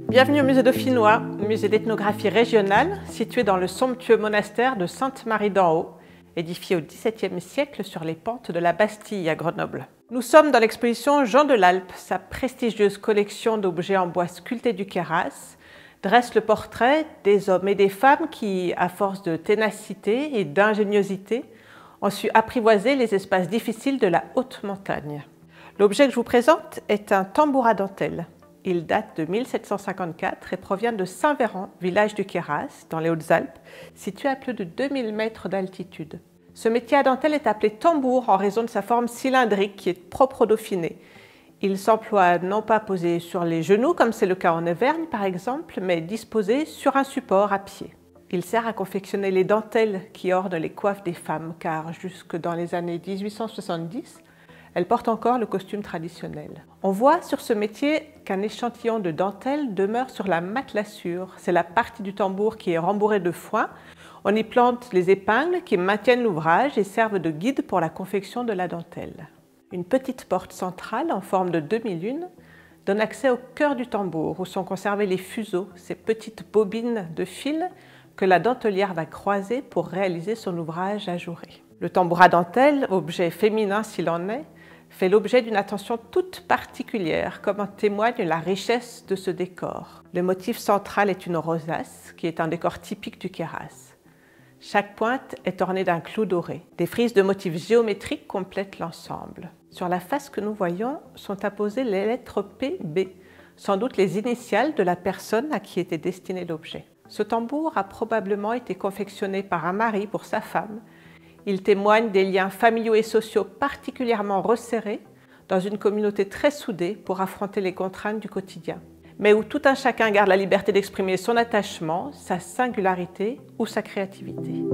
Bienvenue au musée dauphinois, musée d'ethnographie régionale, situé dans le somptueux monastère de Sainte-Marie d'en Haut, édifié au XVIIe siècle sur les pentes de la Bastille à Grenoble. Nous sommes dans l'exposition Jean de l'Alpe. Sa prestigieuse collection d'objets en bois sculptés du Queyras dresse le portrait des hommes et des femmes qui, à force de ténacité et d'ingéniosité, ont su apprivoiser les espaces difficiles de la haute montagne. L'objet que je vous présente est un tambour à dentelle. Il date de 1754 et provient de Saint-Véran, village du Queyras, dans les Hautes-Alpes, situé à plus de 2000 mètres d'altitude. Ce métier à dentelle est appelé tambour en raison de sa forme cylindrique qui est propre au Dauphiné. Il s'emploie non pas posé sur les genoux, comme c'est le cas en Auvergne par exemple, mais disposé sur un support à pied. Il sert à confectionner les dentelles qui ornent les coiffes des femmes, car jusque dans les années 1870, elles portent encore le costume traditionnel. On voit sur ce métier qu'un échantillon de dentelle demeure sur la matelassure. C'est la partie du tambour qui est rembourrée de foin. On y plante les épingles qui maintiennent l'ouvrage et servent de guide pour la confection de la dentelle. Une petite porte centrale en forme de demi-lune donne accès au cœur du tambour où sont conservés les fuseaux, ces petites bobines de fil que la dentelière va croiser pour réaliser son ouvrage ajouré. Le tambour à dentelle, objet féminin s'il en est, fait l'objet d'une attention toute particulière, comme en témoigne la richesse de ce décor. Le motif central est une rosace, qui est un décor typique du Queyras. Chaque pointe est ornée d'un clou doré. Des frises de motifs géométriques complètent l'ensemble. Sur la face que nous voyons sont apposées les lettres P, B, sans doute les initiales de la personne à qui était destiné l'objet. Ce tambour a probablement été confectionné par un mari pour sa femme. Il témoigne des liens familiaux et sociaux particulièrement resserrés dans une communauté très soudée pour affronter les contraintes du quotidien, mais où tout un chacun garde la liberté d'exprimer son attachement, sa singularité ou sa créativité.